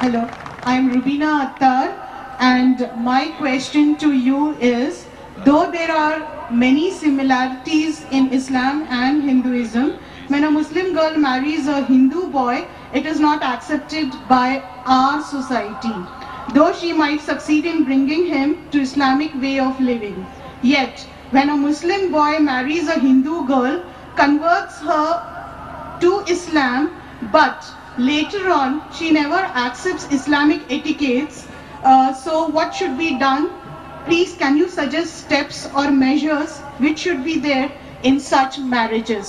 Hello, I am Rubina Attar, and my question to you is, though there are many similarities in Islam and Hinduism, when a Muslim girl marries a Hindu boy, it is not accepted by our society, though she might succeed in bringing him to Islamic way of living. Yet, when a Muslim boy marries a Hindu girl, converts her to Islam, but later on she never accepts Islamic etiquettes, so what should be done? Please, can you suggest steps or measures which should be there in such marriages?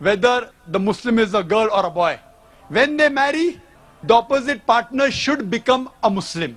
whether the Muslim is a girl or a boy, when they marry, the opposite partner should become a Muslim.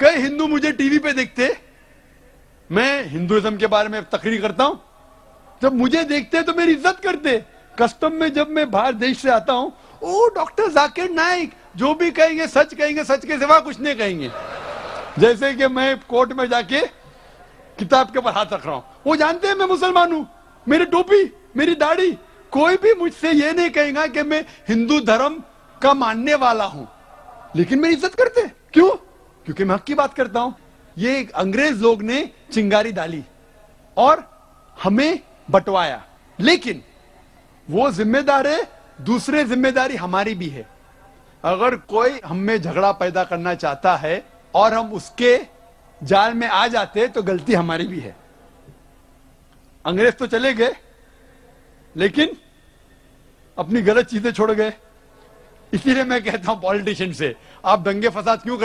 کئی ہندو مجھے T V پہ دیکھتے, میں Hinduism کے بارے میں تقریر کرتا ہوں, جب مجھے دیکھتے تو میری عزت کرتے. کسٹم میں جب میں باہر دیش سے آتا ہوں, او ڈاکٹر ذاکر نائک, جو بھی کہیں گے سچ کہیں گے, سچ کے سوا کچھ نہیں کہیں گے. جیسے کہ میں کورٹ میں جا کے کتاب کے اوپر ہاتھ رکھ رہا ہوں, وہ جانتے ہیں میں مسلمان ہوں, میری ٹوپی, میری داڑھی, کوئی بھی مجھ سے یہ نہیں کہے گا کہ میں ہندو دھرم کا ماننے والا ہوں, لیکن میری عزت کرتے. کیوں؟ کیونکہ میں حق کی بات کرتا ہوں. یہ انگریز لوگ نے چنگاری ڈالی اور ہمیں بٹوایا, لیکن وہ ذمہ دار ہے, دوسرے ذمہ داری ہماری بھی ہے. اگر کوئی ہم میں جھگڑا پیدا کرنا چاہتا ہے اور ہم اس کے جال میں آ جاتے تو غلطی ہماری بھی ہے. انگریز تو چلے گئے لیکن اپنی غلط چیزیں چھوڑ گئے. اسی لیے میں کہتا ہوں پولیٹیشین سے, آپ دنگے فساد کیوں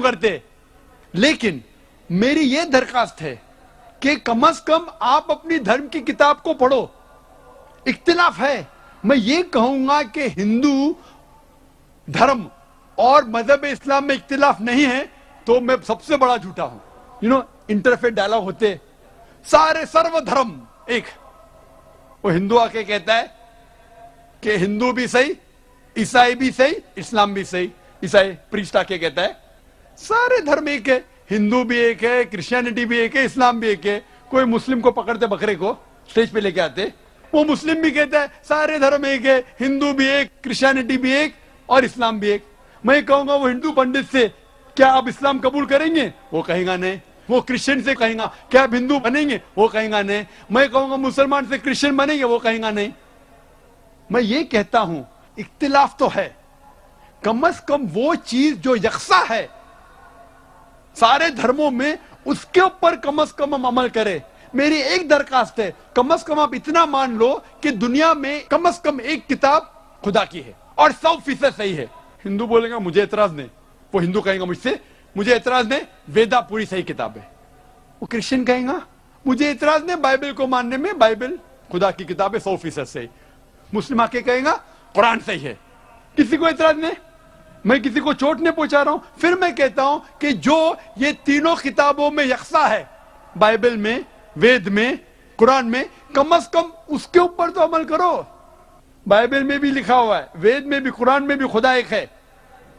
کرتے؟ لیکن میری یہ درخواست ہے کہ کم از کم آپ اپنی دھرم کی کتاب کو پڑھو. اختلاف ہے, میں یہ کہوں گا کہ ہندو دھرم اور مذہب اسلام میں اختلاف نہیں ہے تو میں سب سے بڑا جھوٹا ہوں. انٹرفیتھ ڈائلاگ ہوتے, سارے سرو دھرم ایک. وہ ہندو آ کے کہتا ہے کہ ہندو بھی صحیح, عیسائی بھی صحیح, اسلام بھی صحیح. عیسائی پریسٹ آ کے کہتا ہے سارے دھرم ایک ہے, ہندو بھی ایک ہے, کرسچینٹی بھی ایک ہے, اسلام بھی ایک ہے. کوئی مسلم کو پکڑتے بکرے کو اسٹیج پہ لے کے آتے, وہ مسلم بھی کہتا ہے سارے دھرم ایک ہے, ہندو بھی ایک, کرسچینٹی بھی ایک اور اسلام بھی ایک. میں کہوں گا وہ ہندو پنڈت سے کیا آپ اسلام قبول کریں گے؟ وہ کہیں گا نہیں. وہ کرسچن سے کہیں گا کیا آپ ہندو بنیں گے؟ وہ کہیں گا نہیں. میں کہوں گا مسلمان سے کرسچن بنیں گے؟ وہ کہیں گا نہیں. میں یہ کہتا ہوں اختلاف تو ہے, کم از کم وہ چیز جو یکساں ہے سارے دھرموں میں, اس کے اوپر کم از کم ہم عمل کریں. میری ایک درخواست ہے, کم از کم آپ اتنا مان لو کہ دنیا میں کم از کم ایک کتاب خدا کی ہے اور 100% صحیح ہے. ہندو بولے گا مجھے اعتراض نہیں, وہ ہندو کہیں گا مجھ سے مجھے اعتراض نہیں, ویدا پوری صحیح کتاب ہے. وہ کرسچن کہیں گا مجھے اعتراض نہیں بائبل کو ماننے میں, بائبل خدا کی کتاب ہے 100% صحیح. مسلم آ کے کہیں گا قرآن صحیح ہے. کسی کو اعتراض نہیں, میں کسی کو چوٹ نہیں پہنچا رہا ہوں. پھر میں کہتا ہوں کہ جو یہ تینوں کتابوں میں یکساں ہے, بائبل میں, وید میں, قرآن میں, کم از کم اس کے اوپر تو عمل کرو. بائبل میں بھی لکھا ہوا ہے, وید میں بھی, قرآن میں بھی خدا ایک ہے.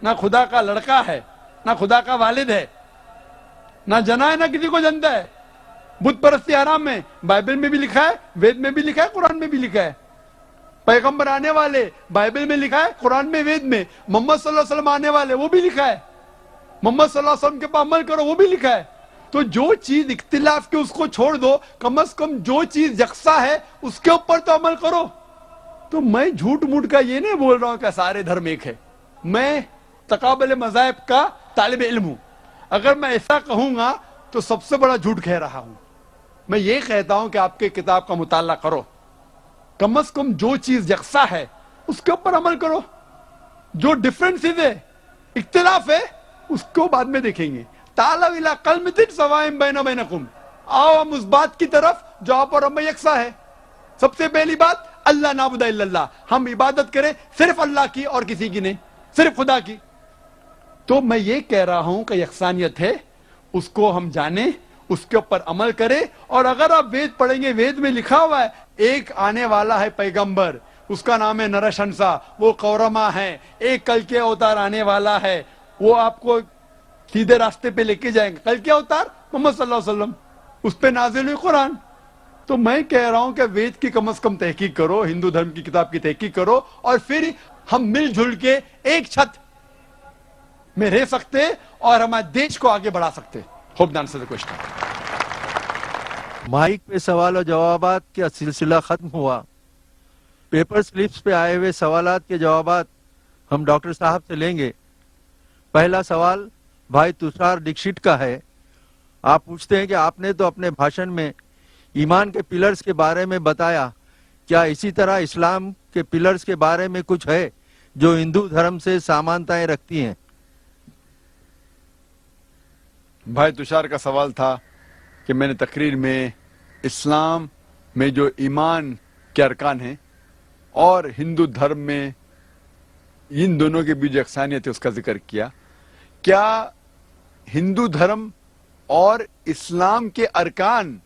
نہ خدا کا لڑکا ہے, نہ خدا کا والد ہے, نہ جنا ہے, نہ کسی کو جنتا ہے. بت پرستی حرام ہے, بائبل میں بھی لکھا ہے, وید میں بھی لکھا ہے, قرآن میں بھی لکھا ہے. پیغمبر آنے والے, بائبل میں لکھا ہے, قرآن میں, وید میں. محمد صلی اللہ علیہ وسلم آنے والے, وہ بھی لکھا ہے. محمد صلی اللہ علیہ وسلم کے پاس عمل کرو, وہ بھی لکھا ہے. تو جو چیز اختلاف کے اس کو چھوڑ دو, کم از کم جو چیز یکساں ہے اس کے اوپر تو عمل کرو. تو میں جھوٹ موٹ کا یہ نہیں بول رہا ہوں کہ سارے دھرم ایک ہے. میں تقابل مذاہب کا طالب علم ہوں. اگر میں ایسا کہوں گا تو سب سے بڑا جھوٹ کہہ رہا ہوں. میں یہ کہتا ہوں کہ آپ کے کتاب کا مطالعہ کرو, کم از کم جو چیز یکساں ہے اس کے اوپر عمل کرو. جو ڈفرنسز ہے, اختلاف ہے, اس کو بعد میں دیکھیں گے. تعالوا الی کلمۃ سواء بیننا وبینکم, آؤ ہم اس بات کی طرف جو آپ اور ہم میں یکساں ہے. سب سے پہلی بات, اللہ نعبد الا اللہ, ہم عبادت کریں صرف اللہ کی اور کسی کی نہیں, صرف خدا کی. تو میں یہ کہہ رہا ہوں کہ یکسانیت ہے, اس کو ہم جانیں, اس کے اوپر عمل کریں. اور اگر آپ وید پڑھیں گے, وید میں لکھا ہوا ہے ایک آنے والا ہے پیغمبر, اس کا نام ہے نرشنسا, وہ قورما ہے. ایک کل کے اوتار آنے والا ہے, وہ آپ کو سیدھے راستے پہ لے کے جائیں گے. کل کے اوتار محمد صلی اللہ علیہ وسلم, اس پہ نازل ہوئی قرآن. تو میں کہہ رہا ہوں کہ وید کی کم از کم تحقیق کرو, ہندو دھرم کی کتاب کی تحقیق کرو, اور پھر ہم مل جل کے ایک چھت میں رہ سکتے اور ہمارے دیش کو آگے بڑھا سکتے. ہوپ دان سے کوشچن. مائک پہ سوال و جوابات کا سلسلہ ختم ہوا. پیپر سلپس پہ آئے ہوئے سوالات کے جوابات ہم ڈاکٹر صاحب سے لیں گے. پہلا سوال بھائی تشار ڈکشٹ کا ہے. آپ پوچھتے ہیں کہ آپ نے تو اپنے بھاشن میں ایمان کے پلرز کے بارے میں بتایا, کیا اسی طرح اسلام کے پلرز کے بارے میں کچھ ہے جو ہندو دھرم سے سامانتائیں رکھتی ہیں؟ بھائی تشار کا سوال تھا کہ میں نے تقریر میں اسلام میں جو ایمان کے ارکان ہیں اور ہندو دھرم میں ان دونوں کے بیچ جو یکسانیت ہے اس کا ذکر کیا. کیا ہندو دھرم اور اسلام کے ارکان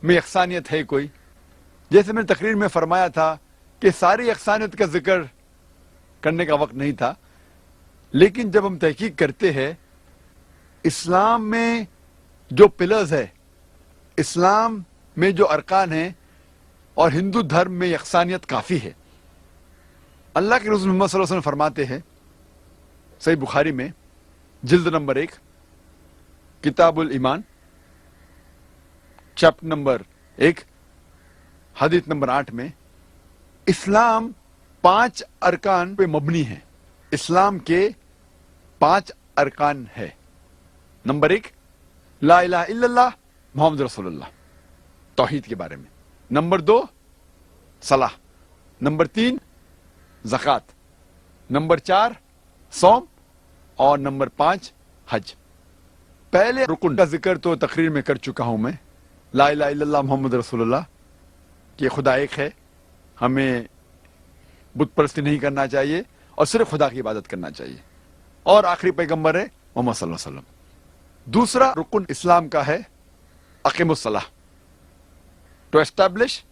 میں یکسانیت ہے کوئی؟ جیسے میں نے تقریر میں فرمایا تھا کہ ساری یکسانیت کا ذکر کرنے کا وقت نہیں تھا، لیکن جب ہم تحقیق کرتے ہیں اسلام میں جو پلرز ہے، اسلام میں جو ارکان ہیں، اور ہندو دھرم میں یکسانیت کافی ہے۔ اللہ کے رسول محمد صلی اللہ علیہ وسلم فرماتے ہیں صحیح بخاری میں جلد نمبر 1 کتاب الایمان چیپٹر نمبر 1 حدیث نمبر 8 میں، اسلام 5 ارکان پہ مبنی ہے۔ اسلام کے 5 ارکان ہے۔ نمبر 1 لا الہ الا اللہ محمد رسول اللہ، توحید کے بارے میں۔ نمبر 2 صلاح، نمبر 3 زکوٰۃ، نمبر 4 صوم، اور نمبر 5 حج۔ پہلے رکن کا ذکر تو تقریر میں کر چکا ہوں میں، لا الہ الا اللہ محمد رسول اللہ، کہ خدا ایک ہے، ہمیں بت پرستی نہیں کرنا چاہیے اور صرف خدا کی عبادت کرنا چاہیے، اور آخری پیغمبر ہے محمد صلی اللہ علیہ وسلم۔ دوسرا رکن اسلام کا ہے اقیم الصلاح، ٹو اسٹیبلش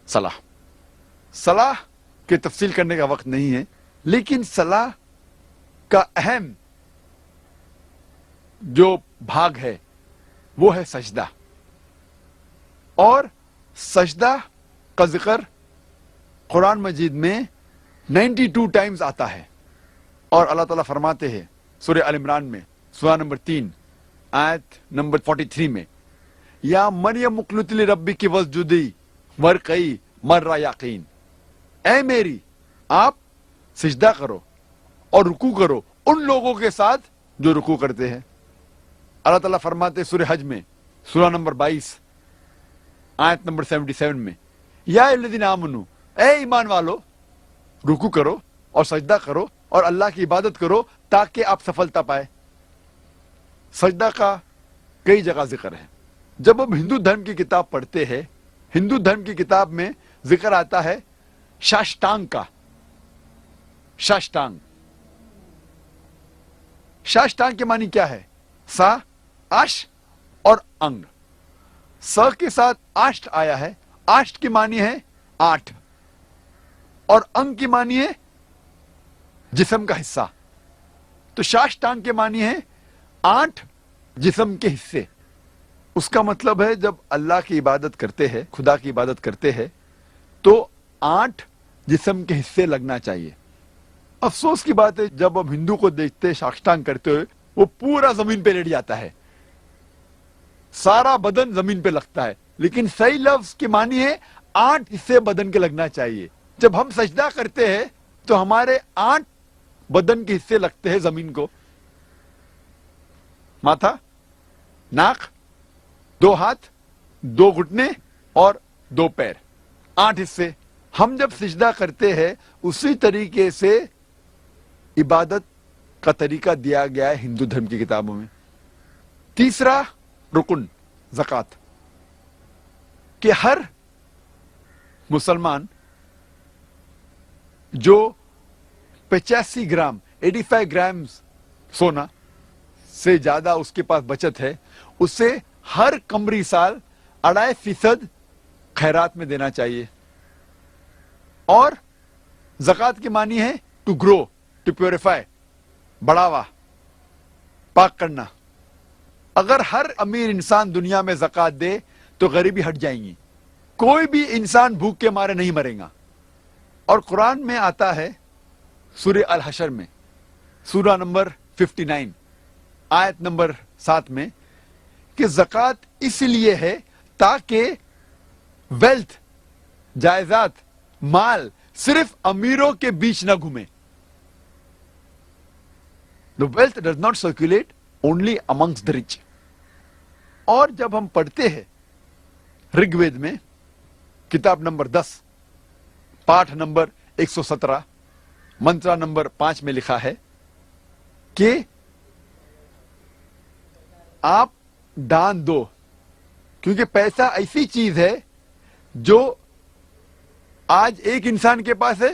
صلاح۔ صلاح کی تفصیل کرنے کا وقت نہیں ہے، لیکن صلاح کا اہم جو بھاگ ہے وہ ہے سجدہ، اور سجدہ کا ذکر قرآن مجید میں 92 ٹائمز آتا ہے، اور اللہ تعالیٰ فرماتے ہیں سورہ ال عمران میں سورہ نمبر 3 آیت نمبر 43 میں، یا مریم اقنتی لربک واسجدی وارکعی مع الراکعین، اے میری آپ سجدہ کرو اور رکوع کرو ان لوگوں کے ساتھ جو رکوع کرتے ہیں۔ اللہ تعالیٰ فرماتے سورہ حج میں سورہ نمبر 22 آیت نمبر 77 میں، یا الذین آمنوا، اے ایمان والو رکوع کرو اور سجدہ کرو اور اللہ کی عبادت کرو تاکہ آپ سفلتا پائے۔ سجدہ کا کئی جگہ ذکر ہے۔ جب ہم ہندو دھرم کی کتاب پڑھتے ہیں، ہندو دھرم کی کتاب میں ذکر آتا ہے شاشٹانگ کا۔ شاشٹانگ، شاشٹانگ کے معنی کیا ہے؟ سا، آش اور انگ۔ سا کے ساتھ آشٹ آیا ہے، آشٹ کی معنی ہے 8، اور انگ کی معنی ہے جسم کا حصہ۔ تو شاشٹانگ کے معنی ہے 8 جسم کے حصے۔ اس کا مطلب ہے جب اللہ کی عبادت کرتے ہیں، خدا کی عبادت کرتے ہیں، تو 8 جسم کے حصے لگنا چاہیے۔ افسوس کی بات ہے جب ہم ہندو کو دیکھتے شاشٹانگ کرتے ہوئے، وہ پورا زمین پہ لیٹ جاتا ہے، سارا بدن زمین پہ لگتا ہے، لیکن صحیح لفظ کی معنی ہے 8 حصے بدن کے لگنا چاہیے۔ جب ہم سجدہ کرتے ہیں تو ہمارے 8 بدن کے حصے لگتے ہیں زمین کو، ماتھا، ناک، 2 ہاتھ، 2 گھٹنے اور 2 پیر، 8 حصے۔ ہم جب سجدہ کرتے ہیں اسی طریقے سے عبادت کا طریقہ دیا گیا ہے ہندو دھرم کی کتابوں میں۔ تیسرا رکن زکوٰۃ، کہ ہر مسلمان جو 85 گرام 85 گرام سونا سے زیادہ اس کے پاس بچت ہے، اسے ہر قمری سال 2.5% خیرات میں دینا چاہیے۔ اور زکوٰۃ کی معنی ہے ٹو گرو، ٹو پیوریفائی، بڑھاوا، پاک کرنا۔ اگر ہر امیر انسان دنیا میں زکوٰۃ دے تو غریبی ہٹ جائیں گی، کوئی بھی انسان بھوک کے مارے نہیں مرے گا۔ اور قرآن میں آتا ہے سورہ الحشر میں سورہ نمبر 59 آیت نمبر 7 میں کہ زکوٰۃ اس لیے ہے تاکہ ویلتھ، جائیداد، مال صرف امیروں کے بیچ نہ گھومے۔ The wealth does not circulate only amongst the rich۔ اور جب ہم پڑھتے ہیں رگ وید میں کتاب نمبر 10 پاٹھ نمبر 117 منترا نمبر 5 میں لکھا ہے کہ آپ دان دو، کیونکہ پیسہ ایسی چیز ہے جو آج ایک انسان کے پاس ہے،